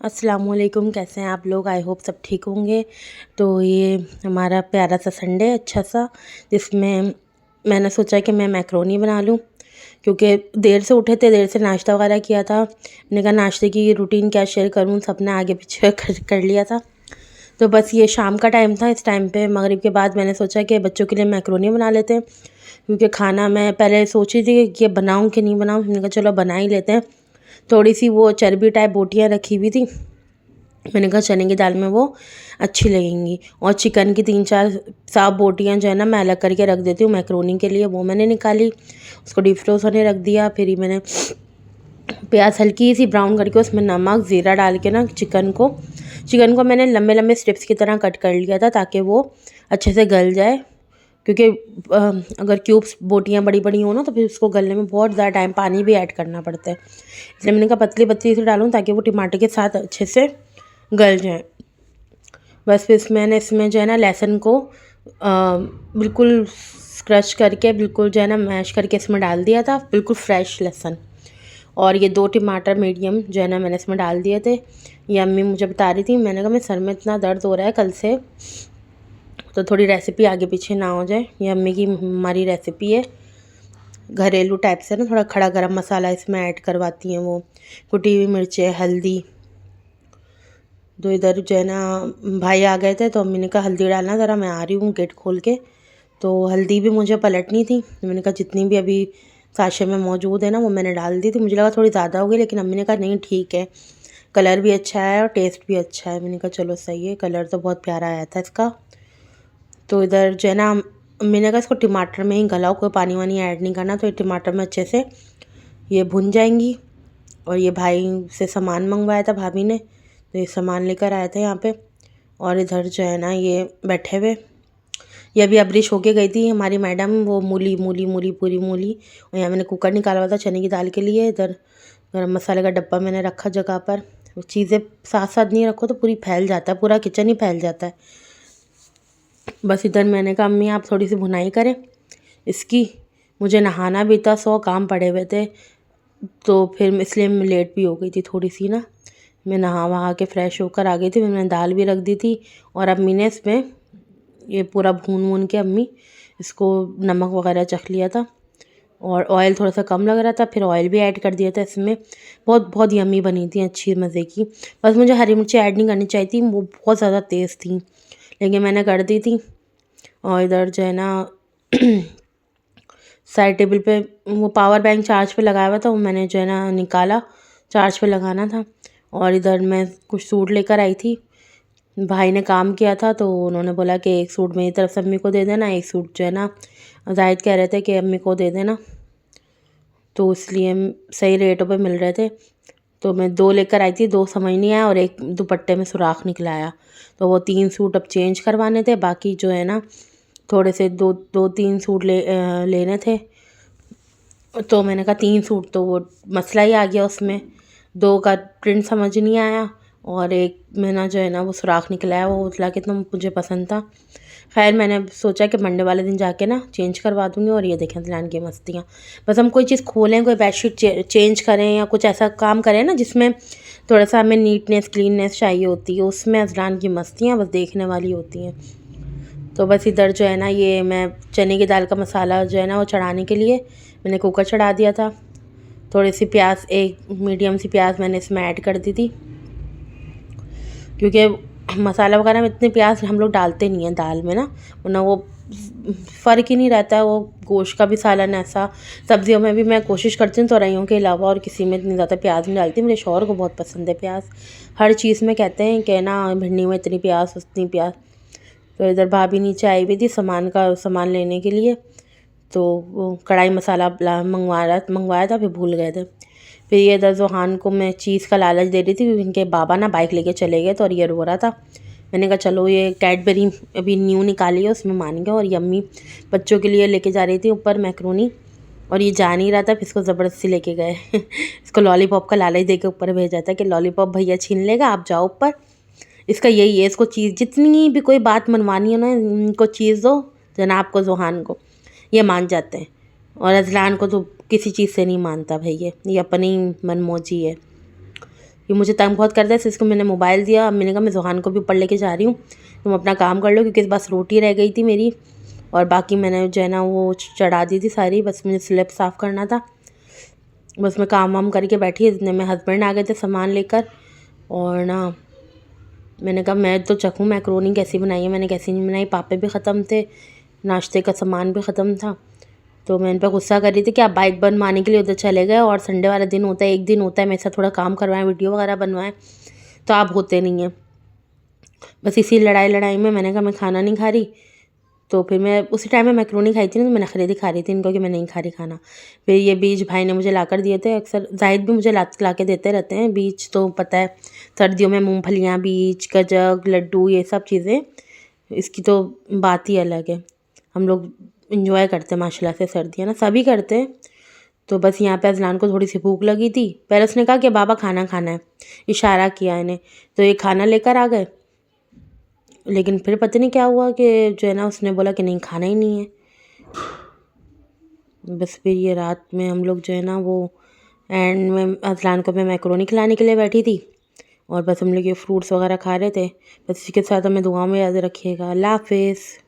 अस्सलामुअलैकुम, कैसे हैं आप लोग। आई होप सब ठीक होंगे। तो ये हमारा प्यारा सा संडे अच्छा सा, जिसमें मैंने सोचा कि मैं मैक्रोनी बना लूँ, क्योंकि देर से उठे थे, देर से नाश्ता वगैरह किया था। मैंने कहा नाश्ते की रूटीन क्या शेयर करूँ, सबने आगे पीछे कर लिया था। तो बस ये शाम का टाइम था। इस टाइम पे मगरिब के बाद मैंने सोचा कि बच्चों के लिए मैक्रोनी बना लेते हैं, क्योंकि खाना मैं पहले सोची थी कि ये बनाऊँ कि नहीं बनाऊँ। मैंने कहा चलो बना ही लेते हैं। थोड़ी सी वो चर्बी टाइप बोटियाँ रखी हुई थी, मैंने कहा चने की दाल में वो अच्छी लगेंगी। और चिकन की 3-4 साफ बोटियाँ जो है ना मैं अलग करके रख देती हूँ मैक्रोनी के लिए। वो मैंने निकाली, उसको डीप फ्रोज होने रख दिया। फिर ही मैंने प्याज हल्की सी ब्राउन करके उसमें नमक ज़ीरा डाल के ना चिकन को मैंने लंबे लंबे स्ट्रिप्स की तरह कट कर लिया था, ताकि वो अच्छे से गल जाए। क्योंकि अगर क्यूब्स बोटियाँ बड़ी बड़ी हो ना तो फिर उसको गलने में बहुत ज़्यादा टाइम, पानी भी ऐड करना पड़ता है। इसलिए मैंने कहा पतली पतली से डालूँ ताकि वो टमाटर के साथ अच्छे से गल जाए। बस फिर इसमें जो है ना लहसुन को बिल्कुल क्रश करके, बिल्कुल जो है ना मैश करके इसमें डाल दिया था, बिल्कुल फ्रेश लहसुन। और ये 2 टमाटर मीडियम जो है ना मैंने इसमें डाल दिए थे। ये अम्मी मुझे बता रही थी, मैंने कहा मेरे सर में इतना दर्द हो रहा है कल से, तो थोड़ी रेसिपी आगे पीछे ना हो जाए। ये अम्मी की हमारी रेसिपी है, घरेलू टाइप से ना, थोड़ा खड़ा गरम मसाला इसमें ऐड करवाती हैं वो, कुटी हुई मिर्चें, हल्दी। तो इधर जो है ना भाई आ गए थे, तो अम्मी ने कहा हल्दी डालना ज़रा, मैं आ रही हूँ गेट खोल के। तो हल्दी भी मुझे पलटनी थी, मैंने कहा जितनी भी अभी साशे में मौजूद है ना वो मैंने डाल दी थी। मुझे लगा थोड़ी ज़्यादा होगी, लेकिन अम्मी ने कहा नहीं ठीक है, कलर भी अच्छा है और टेस्ट भी अच्छा है। मैंने कहा चलो सही है, कलर तो बहुत प्यारा आया था इसका। तो इधर जो है ना मैंने कहा इसको टमाटर में ही गलाओ, कोई पानी वानी ऐड नहीं करना। तो ये टमाटर में अच्छे से ये भुन जाएंगी। और ये भाई से सामान मंगवाया था भाभी ने, तो ये सामान लेकर आया था यहाँ पे। और इधर जो है ना ये बैठे हुए, ये अभी अब्रिश होके गई थी हमारी मैडम, वो मूली मूली मूली पूरी मूली। और यहाँ मैंने कुकर निकाला हुआ था चने की दाल के लिए। इधर गरम मसाले का डब्बा मैंने रखा जगह पर। चीज़ें साथ साथ नहीं रखो तो पूरी फैल जाता है, पूरा किचन ही फैल जाता है। बस इधर मैंने कहा अम्मी आप थोड़ी सी भुनाई करें इसकी, मुझे नहाना भी था, 100 काम पड़े हुए थे। तो फिर इसलिए मैं लेट भी हो गई थी थोड़ी सी ना। मैं नहा वहा के फ़्रेश होकर आ गई थी, फिर मैंने दाल भी रख दी थी। और अम्मी ने इसमें ये पूरा भून वून के अम्मी इसको नमक वगैरह चख लिया था। और ऑयल थोड़ा सा कम लग रहा था, फिर ऑयल भी ऐड कर दिया था इसमें। बहुत बहुत यम्मी बनी थी, अच्छी मज़े की। बस मुझे हरी मिर्ची ऐड नहीं करनी चाहिए थी, वो बहुत ज़्यादा तेज़ थी, लेकिन मैंने कर दी थी। और इधर जो है ना साइड टेबल पे वो पावर बैंक चार्ज पे लगाया हुआ था, वो मैंने जो है ना निकाला, चार्ज पे लगाना था। और इधर मैं कुछ सूट लेकर आई थी, भाई ने काम किया था तो उन्होंने बोला कि एक सूट मेरी तरफ से अम्मी को दे देना, एक सूट जो है ना जाहिद कह रहे थे कि अम्मी को दे देना। तो इसलिए सही रेटों पे मिल रहे थे, तो मैं 2 लेकर आई थी, 2 समझ नहीं आया और एक दुपट्टे में सुराख निकला आया। तो वो 3 सूट अब चेंज करवाने थे, बाकी जो है ना थोड़े से 2-3 सूट लेने थे। तो मैंने कहा 3 सूट, तो वो मसला ही आ गया उसमें, 2 का प्रिंट समझ नहीं आया और एक में ना जो है ना वो सुराख निकला है, वो उतला कितना मुझे पसंद था। खैर मैंने सोचा कि मंडे वाले दिन जाके ना चेंज करवा दूँगी। और ये देखें अज़लान की मस्तियाँ, बस हम कोई चीज़ खोलें, कोई बेडशीट चेंज करें या कुछ ऐसा काम करें ना जिसमें थोड़ा सा हमें नीटनेस क्लीननेस चाहिए होती है, उसमें अज़लान की मस्तियाँ बस देखने वाली होती हैं। तो बस इधर जो है ना ये मैं चने की दाल का मसाला जो है ना वो चढ़ाने के लिए मैंने कुकर चढ़ा दिया था। थोड़ी सी प्याज, एक मीडियम सी प्याज मैंने इसमें ऐड कर दी थी, क्योंकि मसाला वगैरह में इतने प्याज हम लोग डालते नहीं हैं दाल में ना, वरना वो फ़र्क ही नहीं रहता है। वो गोश्त का भी सालन ऐसा, सब्जियों में भी मैं कोशिश करती हूँ तोरइयों के अलावा और किसी में इतनी ज़्यादा प्याज नहीं डालती। मेरे शौहर को बहुत पसंद है प्याज, हर चीज़ में कहते हैं कि ना भिंडी में इतनी प्याज उतनी प्याज। तो इधर भाभी नीचे आई हुई थी सामान लेने के लिए, तो वो कढ़ाई मसाला मंगवाया था, फिर भूल गए थे। फिर ये इधर ज़ोहान को मैं चीज़ का लालच दे रही थी, क्योंकि इनके बाबा ना बाइक लेके चले गए, तो और ये रो रहा था। मैंने कहा चलो ये कैडबरी अभी न्यू निकाली है, उसमें मान गया। और यम्मी बच्चों के लिए लेके जा रही थी ऊपर मैक्रोनी, और ये जा नहीं रहा था, फिर इसको ज़बरदस्ती लेके गए इसको लॉलीपॉप का लालच दे के ऊपर भेजा था कि लॉलीपॉप भैया छीन लेगा, आप जाओ ऊपर। इसका यही है, इसको चीज़ जितनी भी कोई बात मनवानी है ना, इनको चीज़ दो, जनाब को, ज़ोहान को, ये मान जाते हैं। और अज़लान को तो किसी चीज़ से नहीं मानता भैया, ये अपनी मनमौजी है। ये मुझे तंग बहुत करता है, इसलिए इसको मैंने मोबाइल दिया। अब मैंने कहा मैं ज़ुहान को भी ऊपर लेके जा रही हूँ, तुम अपना काम कर लो, क्योंकि बस रोटी रह गई थी मेरी और बाकी मैंने जो है ना वो चढ़ा दी थी सारी, बस मुझे स्लैब साफ़ करना था। बस मैं काम वाम करके बैठी, इतने में हस्बैंड आ गए थे सामान लेकर। और ना मैंने कहा मैं तो चखूँ मैक्रोनी कैसी बनाई है, मैंने कैसी नहीं बनाई। पापे भी ख़त्म थे, नाश्ते का सामान भी ख़त्म था। तो मैं इन पर गुस्सा कर रही थी कि आप बाइक बनवाने के लिए उधर चले गए और संडे वाला दिन होता है, एक दिन होता है मेरे साथ थोड़ा काम करवाएं, वीडियो वगैरह बनवाएं, तो आप होते नहीं हैं। बस इसी लड़ाई में मैंने कहा मैं खाना नहीं खा रही। तो फिर मैं उसी टाइम में मैक्रोनी खाई थी ना, तो मैं नखरे दिखा रही थी इनको कि मैं नहीं खा रही खाना। फिर ये बीज भाई ने मुझे ला कर दिए थे, अक्सर जाहिद भी मुझे ला के देते रहते हैं बीज, तो पता है सर्दियों में मूंगफलियाँ, बीज, गजक, लड्डू, ये सब चीज़ें, इसकी तो बात ही अलग है। हम लोग इंजॉय करते हैं माशाल्लाह से सर्दियाँ ना, सभी करते हैं। तो बस यहाँ पे अज़लान को थोड़ी सी भूख लगी थी, पहले उसने कहा कि बाबा खाना खाना है, इशारा किया इन्हें, तो ये खाना लेकर आ गए। लेकिन फिर पता नहीं क्या हुआ कि जो है ना उसने बोला कि नहीं खाना ही नहीं है। बस फिर ये रात में हम लोग जो है ना वो एंड में अज़लान को मैं मैक्रोनी खिलाने के लिए बैठी थी और बस हम लोग ये फ्रूट्स वगैरह खा रहे थे। बस इसी के साथ हमें दुआ में याद रखिएगा। अल्लाह हाफ़िज़।